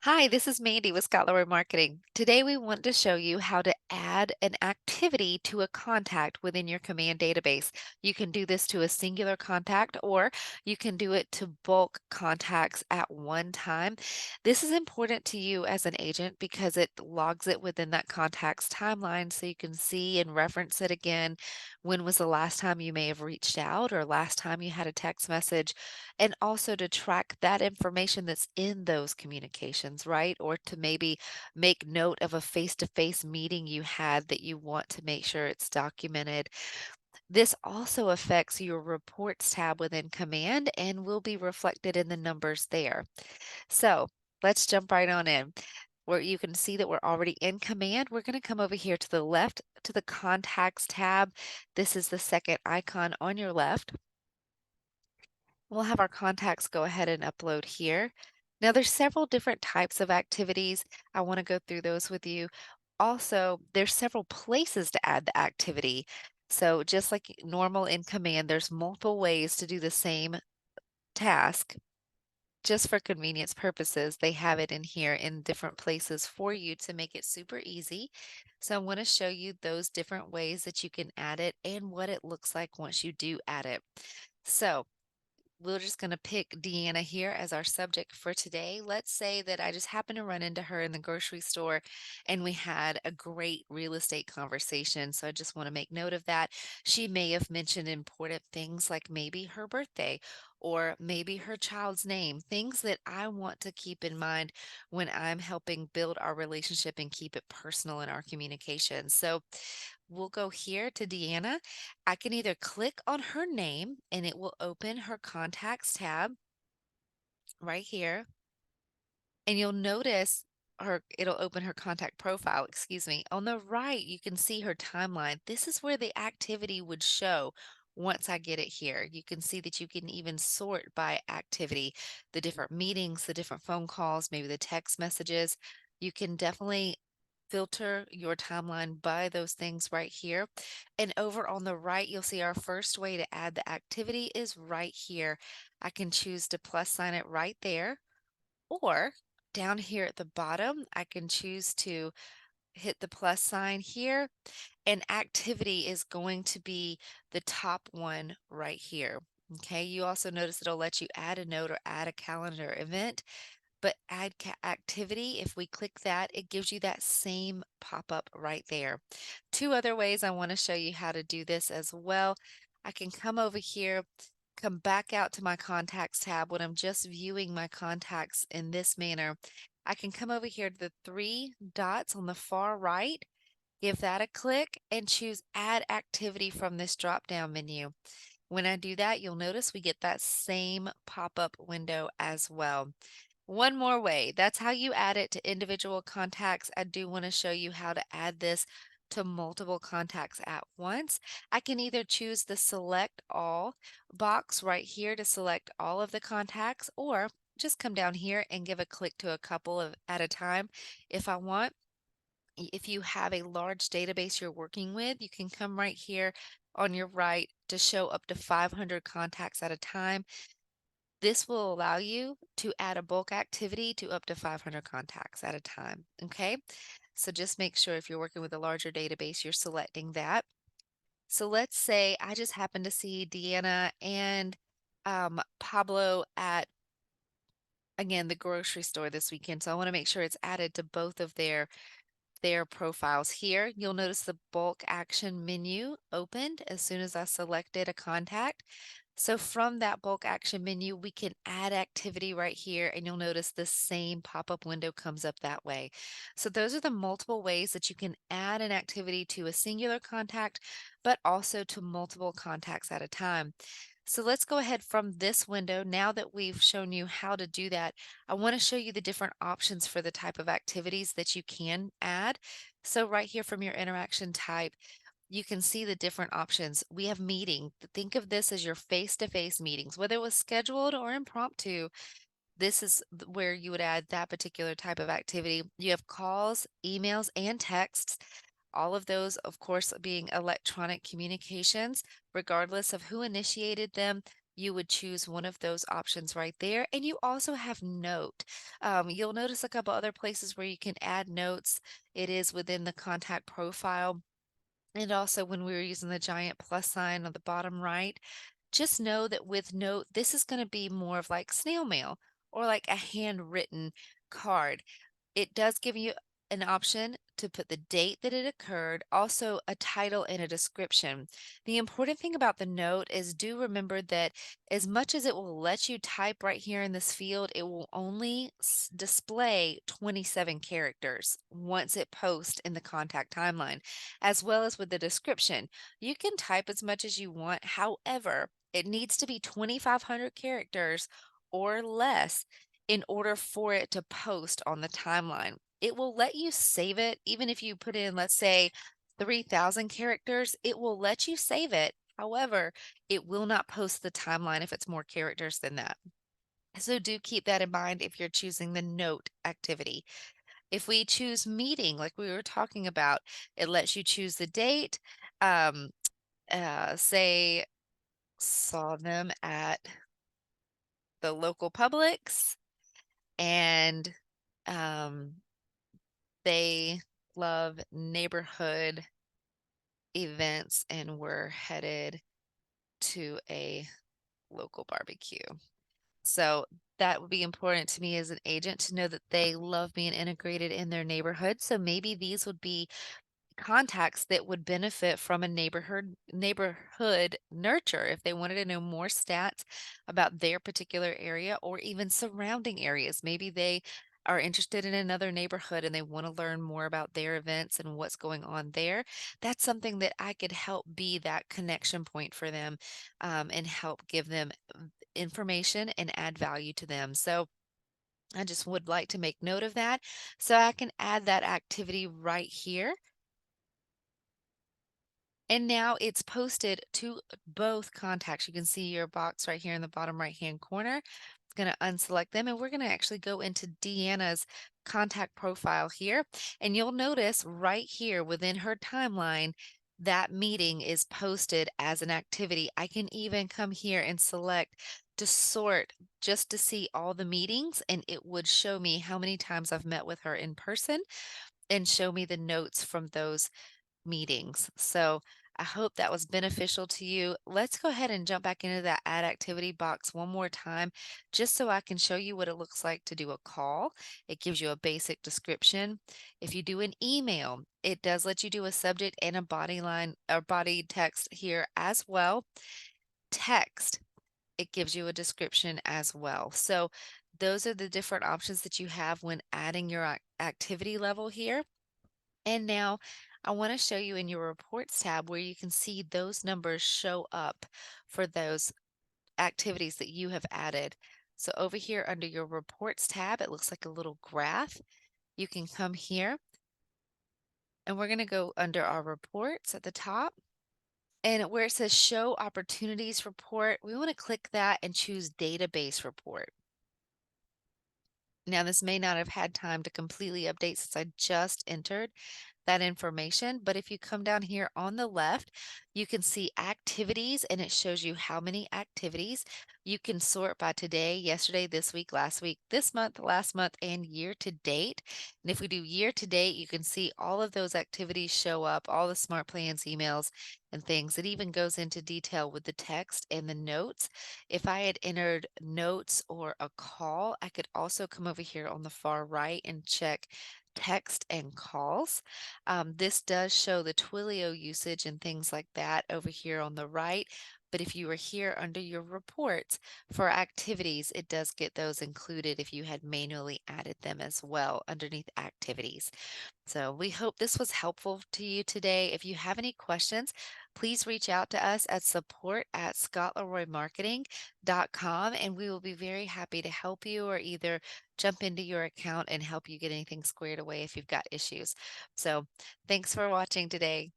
Hi, this is Mandy with Scotland Marketing. Today we want to show you how to add an activity to a contact within your command database. You can do this to a singular contact or you can do it to bulk contacts at one time. This is important to you as an agent because it logs it within that contact's timeline so you can see and reference it again. When was the last time you may have reached out or last time you had a text message? And also to track that information that's in those communications, right? Or to maybe make note of a face-to-face meeting you had that you want to make sure it's documented. This also affects your reports tab within Command and will be reflected in the numbers there. So let's jump right on in. Where you can see that we're already in Command, we're going to come over here to the left to the Contacts tab. This is the second icon on your left. We'll have our contacts go ahead and upload here. Now there's several different types of activities. I want to go through those with you. Also, there's several places to add the activity. So just like normal in Command, there's multiple ways to do the same task. Just for convenience purposes, they have it in here in different places for you to make it super easy. So I want to show you those different ways that you can add it and what it looks like once you do add it. So we're just going to pick Deanna here as our subject for today. Let's say that I just happened to run into her in the grocery store and we had a great real estate conversation. So I just want to make note of that. She may have mentioned important things like maybe her birthday or maybe her child's name, things that I want to keep in mind when I'm helping build our relationship and keep it personal in our communication. So we'll go here to Deanna. I can either click on her name and it will open her contacts tab right here. And you'll notice it'll open her contact profile, excuse me. On the right, you can see her timeline. This is where the activity would show once I get it here. You can see that you can even sort by activity, the different meetings, the different phone calls, maybe the text messages. You can definitely filter your timeline by those things right here. And over on the right, you'll see our first way to add the activity is right here. I can choose to plus sign it right there, or down here at the bottom, I can choose to hit the plus sign here, and activity is going to be the top one right here. Okay, you also notice it'll let you add a note or add a calendar event, but add activity, if we click that, it gives you that same pop-up right there. Two other ways I want to show you how to do this as well. I can come over here, come back out to my contacts tab when I'm just viewing my contacts in this manner. I can come over here to the three dots on the far right, give that a click, and choose Add Activity from this drop-down menu. When I do that, you'll notice we get that same pop-up window as well. One more way. That's how you add it to individual contacts. I do want to show you how to add this to multiple contacts at once. I can either choose the select all box right here to select all of the contacts, or just come down here and give a click to a couple of at a time if I want. If you have a large database you're working with, you can come right here on your right to show up to 500 contacts at a time. This will allow you to add a bulk activity to up to 500 contacts at a time. Okay. So just make sure if you're working with a larger database, you're selecting that. So let's say I just happen to see Deanna and Pablo at, again, the grocery store this weekend. So I want to make sure it's added to both of their profiles here. You'll notice the bulk action menu opened as soon as I selected a contact. So from that bulk action menu, we can add activity right here, and you'll notice the same pop-up window comes up that way. So those are the multiple ways that you can add an activity to a singular contact, but also to multiple contacts at a time. So let's go ahead from this window. Now that we've shown you how to do that, I want to show you the different options for the type of activities that you can add. So right here from your interaction type, you can see the different options. We have meeting. Think of this as your face-to-face meetings, whether it was scheduled or impromptu. This is where you would add that particular type of activity. You have calls, emails, and texts. All of those, of course, being electronic communications, regardless of who initiated them. you would choose one of those options right there. And you also have note. You'll notice a couple other places where you can add notes. It is within the contact profile. And also when we were using the giant plus sign on the bottom right, just know that with note, this is going to be more of like snail mail or like a handwritten card. It does give you an option to put the date that it occurred, also a title and a description. The important thing about the note is do remember that as much as it will let you type right here in this field, it will only display 27 characters once it posts in the contact timeline, as well as with the description. You can type as much as you want. However, it needs to be 2,500 characters or less in order for it to post on the timeline. It will let you save it even if you put in, let's say, 3,000 characters, it will let you save it. However, it will not post the timeline if it's more characters than that. So do keep that in mind if you're choosing the note activity. If we choose meeting, like we were talking about, it lets you choose the date. Um, say, saw them at the local Publix and um, they love neighborhood events and we're headed to a local barbecue. So that would be important to me as an agent to know that they love being integrated in their neighborhood. So maybe these would be contacts that would benefit from a neighborhood nurture if they wanted to know more stats about their particular area or even surrounding areas. Maybe they are interested in another neighborhood and they want to learn more about their events and what's going on there. That's something that I could help be that connection point for them, and help give them information and add value to them. So I just would like to make note of that. So I can add that activity right here. And now it's posted to both contacts. You can see your box right here in the bottom right-hand corner. It's going to unselect them, and we're going to actually go into Deanna's contact profile here. And you'll notice right here within her timeline, that meeting is posted as an activity. I can even come here and select to sort just to see all the meetings, and it would show me how many times I've met with her in person and show me the notes from those meetings. So I hope that was beneficial to you. Let's go ahead and jump back into that add activity box one more time, just so I can show you what it looks like to do a call. It gives you a basic description. If you do an email, it does let you do a subject and a body line or body text here as well. Text, it gives you a description as well. So those are the different options that you have when adding your activity level here. And now I want to show you in your reports tab where you can see those numbers show up for those activities that you have added. So over here under your reports tab, it looks like a little graph. You can come here and we're going to go under our reports at the top. And where it says show opportunities report, we want to click that and choose database report. Now, this may not have had time to completely update since I just entered that information. But if you come down here on the left, you can see activities and it shows you how many activities. You can sort by today, yesterday, this week, last week, this month, last month, and year to date. And if we do year to date, you can see all of those activities show up, all the smart plans, emails, and things. It even goes into detail with the text and the notes. If I had entered notes or a call, I could also come over here on the far right and check text and calls. This does show the Twilio usage and things like that over here on the right. But if you were here under your reports for activities, it does get those included if you had manually added them as well underneath activities. So we hope this was helpful to you today. If you have any questions, please reach out to us at support@scottleroymarketing.com and we will be very happy to help you or either jump into your account and help you get anything squared away if you've got issues. So thanks for watching today.